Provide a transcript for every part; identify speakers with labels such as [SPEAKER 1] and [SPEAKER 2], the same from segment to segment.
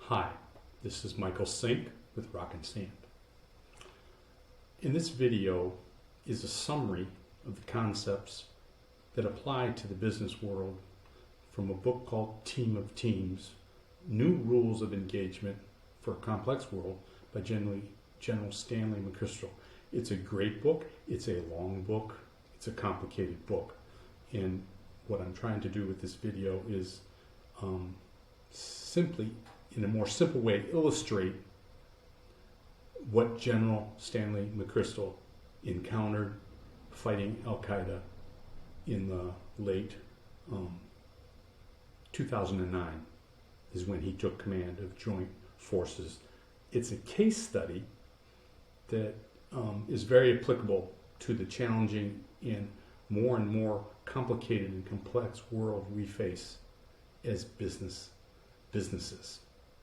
[SPEAKER 1] Hi, this is Michael Sink with Rock and Sand. In this video is a summary of the concepts that apply to the business world from a book called Team of Teams, New Rules of Engagement for a Complex World by General Stanley McChrystal. It's a great book, it's a long book, it's a complicated book. And what I'm trying to do with this video is simply, in a more simple way, illustrate what General Stanley McChrystal encountered fighting Al-Qaeda in the late 2009 is when he took command of joint forces. It's a case study that is very applicable to the challenging and more complicated and complex world we face as businesses.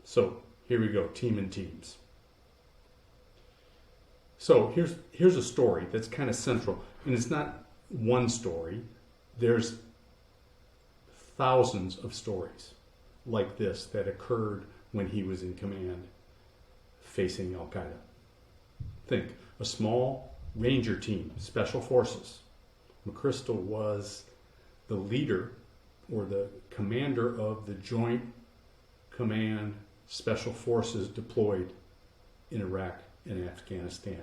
[SPEAKER 1] So here we go, team and teams. So here's a story that's kind of central, and it's not one story. There's thousands of stories like this that occurred when he was in command facing Al-Qaeda. Think, a small ranger team, special forces. McChrystal was the leader or the commander of the Joint Command Special Forces deployed in Iraq and Afghanistan.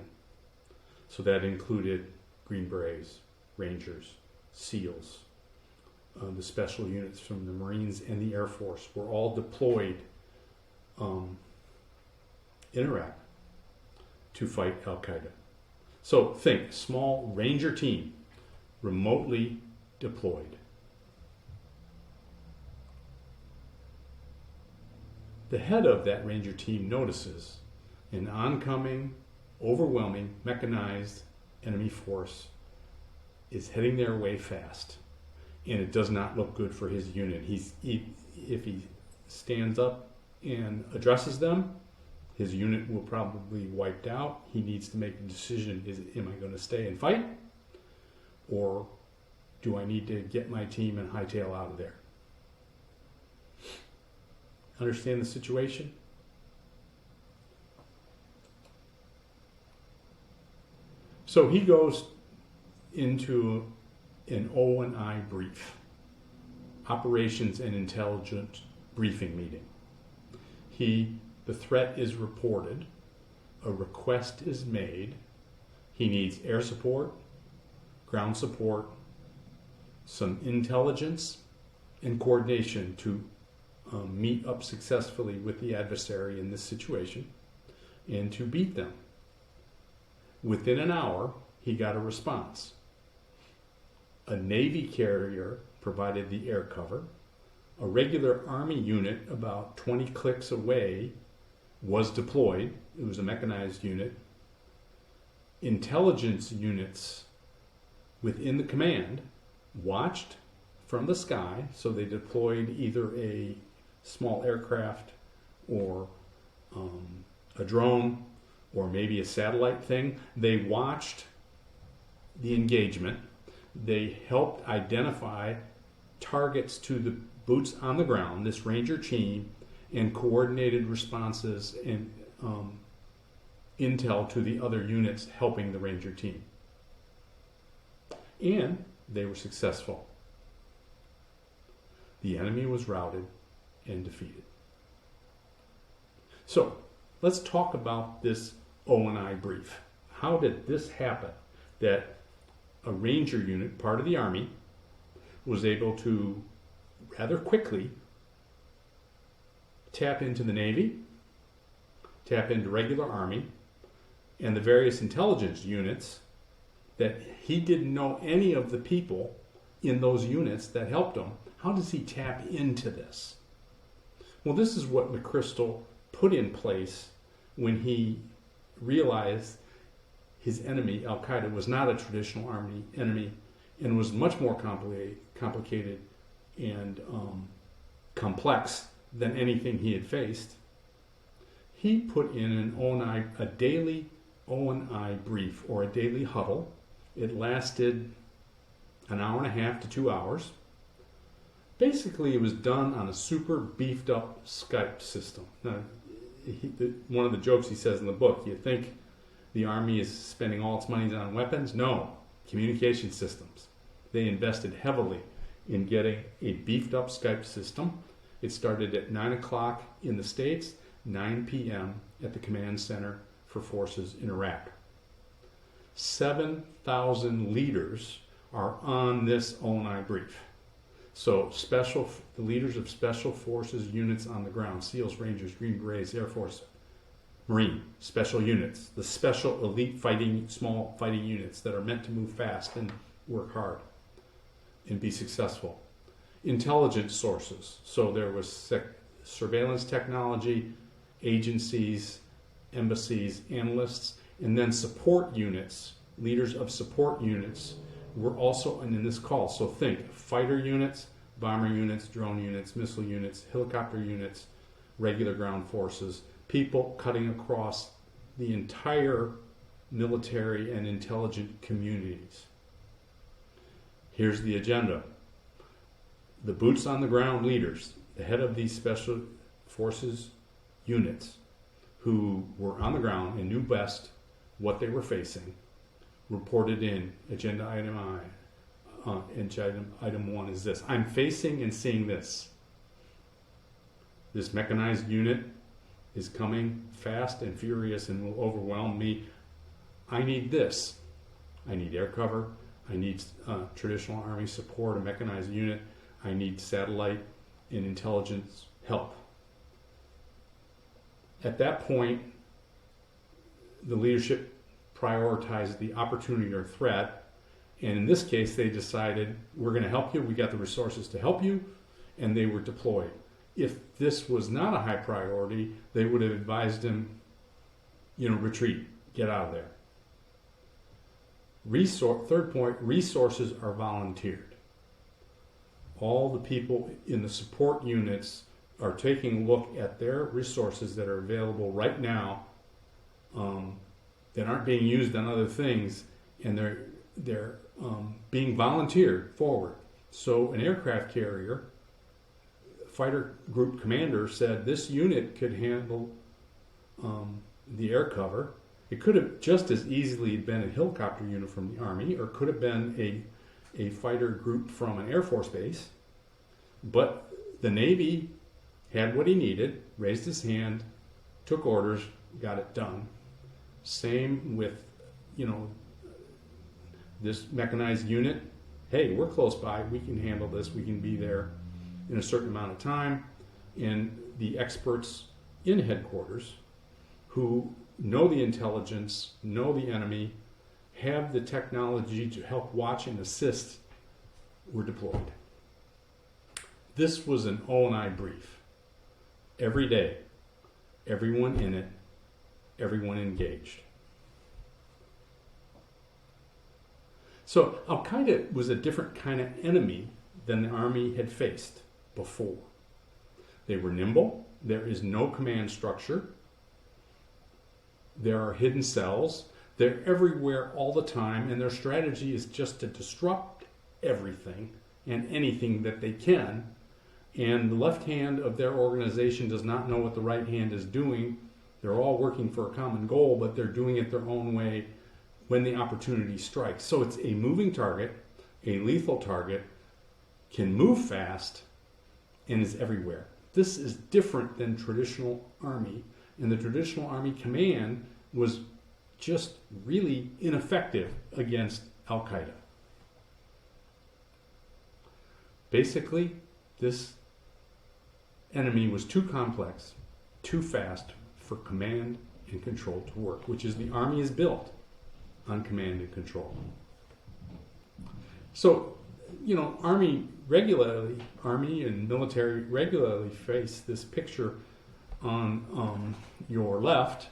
[SPEAKER 1] So that included Green Berets, Rangers, SEALs, the special units from the Marines and the Air Force were all deployed in Iraq to fight Al-Qaeda. So think, small ranger team, remotely deployed. The head of that ranger team notices an oncoming, overwhelming, mechanized enemy force is heading their way fast, and it does not look good for his unit. If he stands up and addresses them, his unit will probably be wiped out. He needs to make a decision: am I going to stay and fight, or do I need to get my team and hightail out of there? Understand the situation? So he goes into an O&I brief, operations and intelligence briefing meeting. The threat is reported, a request is made, he needs air support, ground support, some intelligence and coordination to meet up successfully with the adversary in this situation and to beat them. Within an hour, he got a response. A Navy carrier provided the air cover. A regular Army unit about 20 clicks away was deployed. It was a mechanized unit. Intelligence units within the command watched from the sky, so they deployed either a small aircraft or a drone or maybe a satellite thing. They watched the engagement. They helped identify targets to the boots on the ground, this ranger team, and coordinated responses and intel to the other units helping the ranger team. And they were successful. The enemy was routed and defeated. So let's talk about this O&I brief. How did this happen that a ranger unit, part of the Army, was able to rather quickly tap into the Navy, tap into regular Army, and the various intelligence units that he didn't know any of the people in those units that helped him? How does he tap into this? Well, this is what McChrystal put in place when he realized his enemy, Al-Qaeda, was not a traditional Army enemy and was much more complicated and complex than anything he had faced. He put in a daily O&I brief, or a daily huddle. It lasted an hour and a half to 2 hours. Basically, it was done on a super beefed up Skype system. Now, one of the jokes he says in the book, you think the Army is spending all its money on weapons? No, communication systems. They invested heavily in getting a beefed up Skype system. It started at 9 o'clock in the States, 9 p.m. at the command center for forces in Iraq. 7,000 leaders are on this O&I brief. So the leaders of special forces units on the ground, SEALs, Rangers, Green Berets, Air Force, Marine, special units, the special elite small fighting units that are meant to move fast and work hard and be successful. Intelligence sources, so there was surveillance technology, agencies, embassies, analysts, and then support units, leaders of support units were also in this call. So think fighter units, bomber units, drone units, missile units, helicopter units, regular ground forces, people cutting across the entire military and intelligent communities. Here's the agenda. The boots on the ground leaders, the head of these special forces units who were on the ground and knew best what they were facing, reported in agenda item item 1 is this. I'm facing and seeing this. This mechanized unit is coming fast and furious and will overwhelm me. I need this. I need air cover. I need traditional Army support, a mechanized unit. I need satellite and intelligence help. At that point, the leadership prioritized the opportunity or threat, and in this case they decided, we're going to help you, we got the resources to help you, and they were deployed. If this was not a high priority, they would have advised him, retreat, get out of there. Third point, resources are volunteered. All the people in the support units are taking a look at their resources that are available right now that aren't being used on other things, and they're being volunteered forward. So an aircraft carrier, fighter group commander said this unit could handle the air cover. It could have just as easily been a helicopter unit from the Army, or could have been a fighter group from an Air Force base. But the Navy had what he needed, raised his hand, took orders, got it done. Same with, this mechanized unit. Hey, we're close by, we can handle this, we can be there in a certain amount of time. And the experts in headquarters who know the intelligence, know the enemy, have the technology to help watch and assist were deployed. This was an O&I brief. Every day, everyone in it, everyone engaged. So Al-Qaeda was a different kind of enemy than the Army had faced before. They were nimble. There is no command structure. There are hidden cells. They're everywhere all the time, and their strategy is just to disrupt everything and anything that they can. And the left hand of their organization does not know what the right hand is doing. They're all working for a common goal, but they're doing it their own way when the opportunity strikes. So it's a moving target, a lethal target, can move fast, and is everywhere. This is different than traditional Army, and the traditional Army command was just really ineffective against Al-Qaeda. Basically, this enemy was too complex, too fast for command and control to work, which is the Army is built on command and control. So, Army and military regularly face this picture on your left,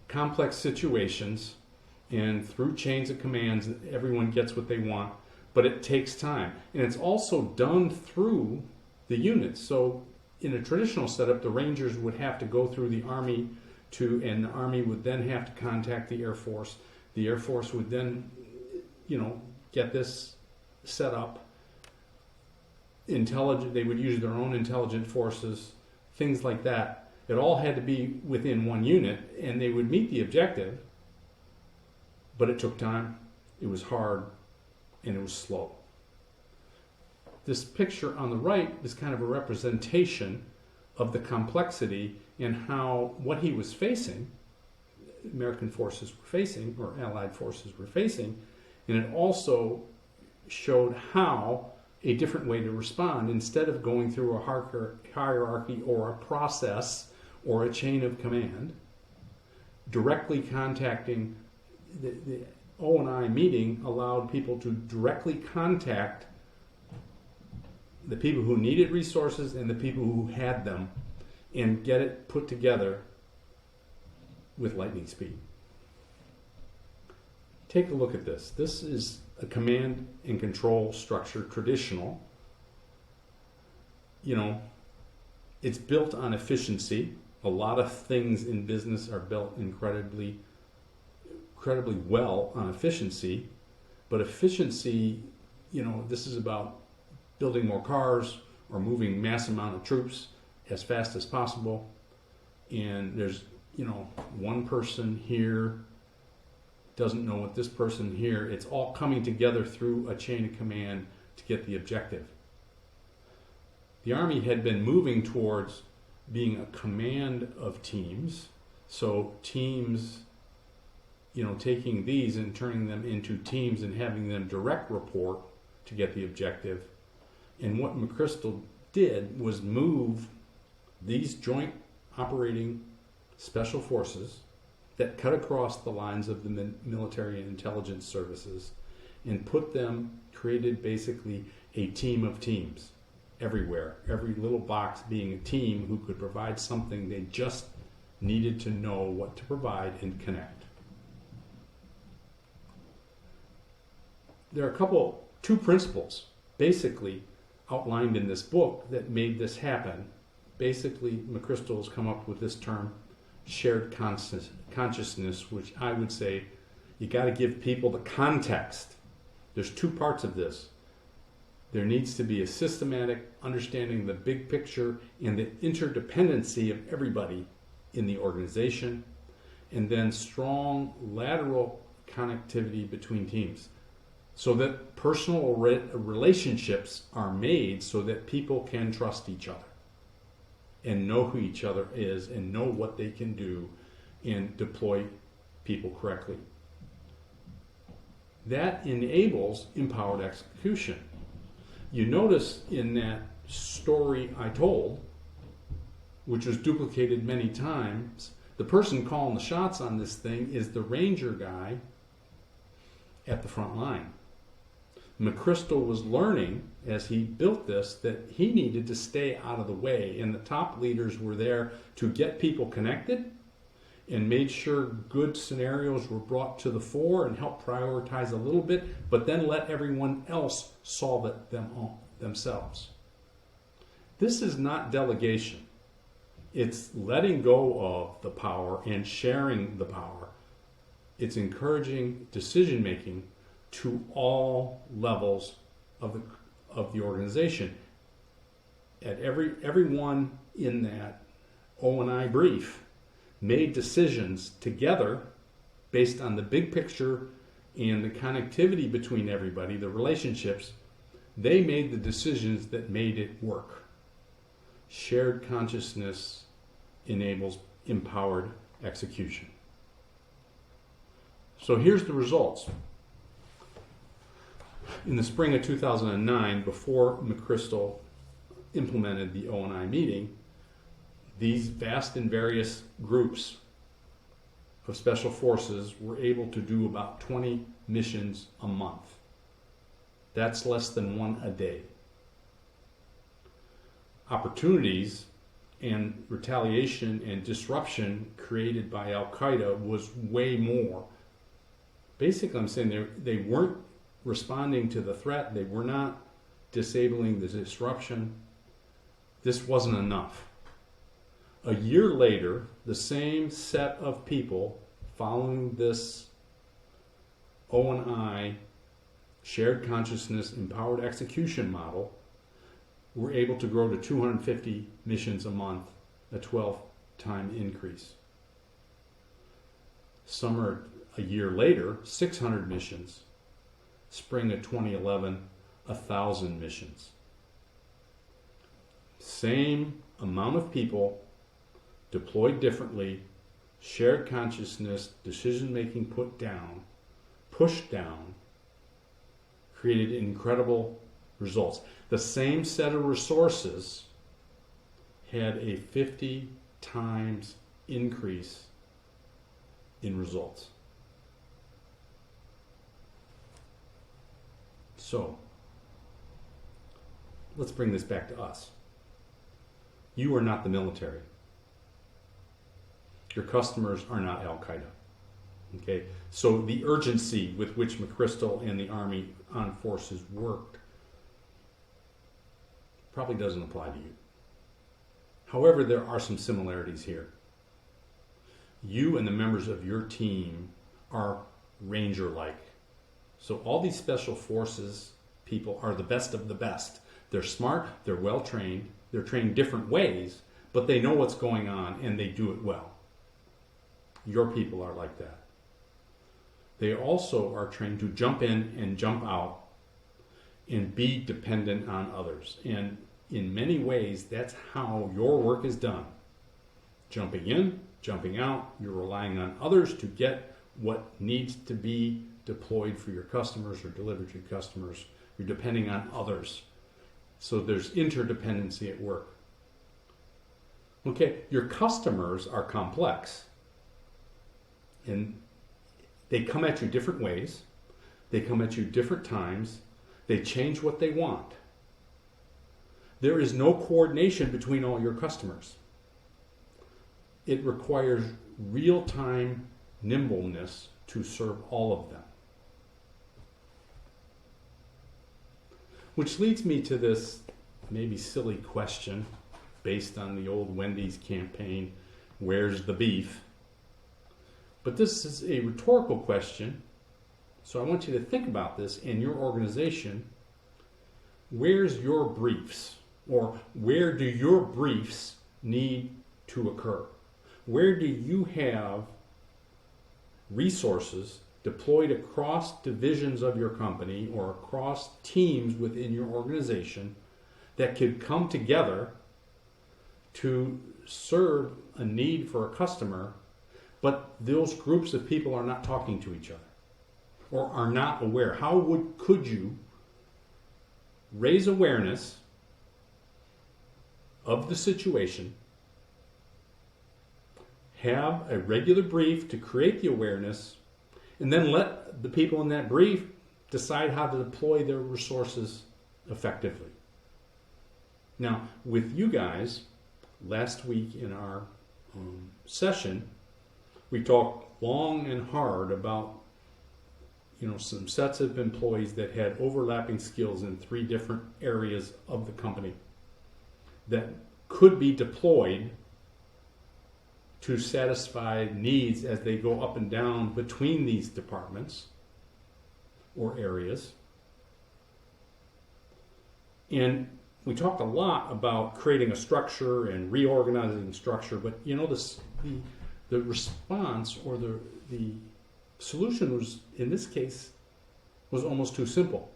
[SPEAKER 1] complex situations, and through chains of commands, everyone gets what they want, but it takes time. And it's also done through the units. So in a traditional setup, the Rangers would have to go through the Army and the Army would then have to contact the Air Force. The Air Force would then, get this set up. intelligent, they would use their own intelligent forces, things like that. It all had to be within one unit, and they would meet the objective, but it took time, it was hard, and it was slow. This picture on the right is kind of a representation of the complexity and how what he was facing, American forces were facing, or Allied forces were facing, and it also showed how a different way to respond, instead of going through a hierarchy or a process or a chain of command, directly contacting the O&I meeting allowed people to directly contact the people who needed resources and the people who had them and get it put together with lightning speed. Take a look at this. This is a command and control structure, traditional. You know, it's built on efficiency. A lot of things in business are built incredibly well on efficiency. But efficiency, you know, this is about building more cars or moving mass amount of troops as fast as possible. And there's, you know, one person here doesn't know what this person here, it's all coming together through a chain of command to get the objective. The Army had been moving towards being a command of teams, so teams, you know, taking these and turning them into teams and having them direct report to get the objective. And what McChrystal did was move these joint operating special forces that cut across the lines of the military and intelligence services and put them, created basically a team of teams everywhere, every little box being a team who could provide something. They just needed to know what to provide and connect. There are two principles basically outlined in this book that made this happen. Basically, McChrystal has come up with this term, shared consciousness, which I would say you got to give people the context. There's two parts of this. There needs to be a systematic understanding of the big picture and the interdependency of everybody in the organization, and then strong lateral connectivity between teams so that personal relationships are made so that people can trust each other and know who each other is and know what they can do and deploy people correctly. That enables empowered execution. You notice in that story I told, which was duplicated many times, the person calling the shots on this thing is the ranger guy at the front line. McChrystal was learning as he built this that he needed to stay out of the way, and the top leaders were there to get people connected and made sure good scenarios were brought to the fore and help prioritize a little bit, but then let everyone else solve it themselves. This is not delegation. It's letting go of the power and sharing the power. It's encouraging decision making to all levels of the organization. At everyone in that O&I brief made decisions together based on the big picture and the connectivity between everybody, the relationships. They made the decisions that made it work. Shared consciousness enables empowered execution. So here's the results. In the spring of 2009, before McChrystal implemented the O&I meeting, these vast and various groups of special forces were able to do about 20 missions a month. That's less than one a day. Opportunities and retaliation and disruption created by Al-Qaeda was way more. Basically, I'm saying they weren't responding to the threat. They were not disabling the disruption. This wasn't enough. A year later, the same set of people following this O&I shared consciousness empowered execution model were able to grow to 250 missions a month, a 12-time increase. Summer a year later, 600 missions. Spring of 2011, 1,000 missions. Same amount of people, deployed differently, shared consciousness, decision-making put down, pushed down, created incredible results. The same set of resources had a 50 times increase in results. So, let's bring this back to us. You are not the military. Your customers are not Al-Qaeda. Okay? So the urgency with which McChrystal and the Army Armed Forces worked probably doesn't apply to you. However, there are some similarities here. You and the members of your team are Ranger-like. So all these special forces people are the best of the best. They're smart, they're well-trained, they're trained different ways, but they know what's going on and they do it well. Your people are like that. They also are trained to jump in and jump out and be dependent on others. And in many ways, that's how your work is done. Jumping in, jumping out, you're relying on others to get what needs to be deployed for your customers or delivered to your customers. You're depending on others. So there's interdependency at work. Okay, your customers are complex. And they come at you different ways. They come at you different times. They change what they want. There is no coordination between all your customers. It requires real-time nimbleness to serve all of them. Which leads me to this maybe silly question based on the old Wendy's campaign, where's the beef? But this is a rhetorical question, so I want you to think about this in your organization. Where's your briefs? Or where do your briefs need to occur? Where do you have resources deployed across divisions of your company or across teams within your organization that could come together to serve a need for a customer, but those groups of people are not talking to each other or are not aware? Could you raise awareness of the situation, have a regular brief to create the awareness, and then let the people in that brief decide how to deploy their resources effectively? Now, with you guys, last week in our session, we talked long and hard about some sets of employees that had overlapping skills in 3 different areas of the company that could be deployed to satisfy needs as they go up and down between these departments or areas. And we talked a lot about creating a structure and reorganizing structure, but the response or the solution was, in this case, was almost too simple.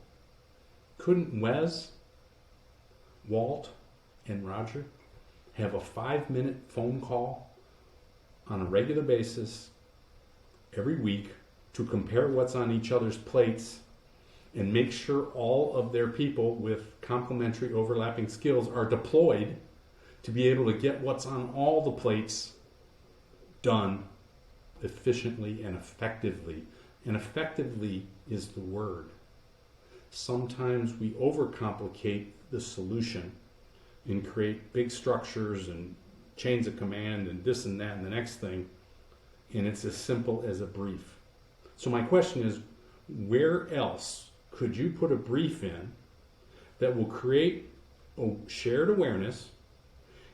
[SPEAKER 1] Couldn't Wes, Walt, and Roger have a 5-minute phone call on a regular basis every week to compare what's on each other's plates and make sure all of their people with complementary overlapping skills are deployed to be able to get what's on all the plates done efficiently and effectively? And effectively is the word. Sometimes we overcomplicate the solution and create big structures and chains of command and this and that and the next thing, and it's as simple as a brief. So my question is, where else could you put a brief in that will create a shared awareness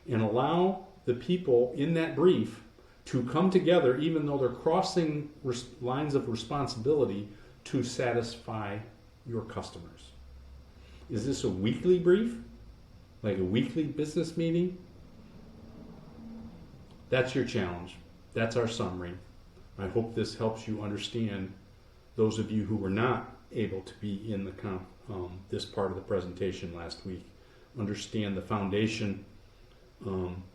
[SPEAKER 1] and allow the people in that brief to come together, even though they're crossing lines of responsibility, to satisfy your customers? Is this a weekly brief? like a weekly business meeting. That's your challenge. That's our summary. I hope this helps you understand, those of you who were not able to be in the this part of the presentation last week, understand the foundation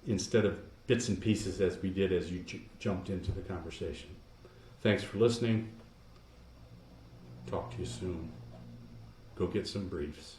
[SPEAKER 1] instead of bits and pieces as we did as you jumped into the conversation. Thanks for listening. Talk to you soon. Go get some briefs.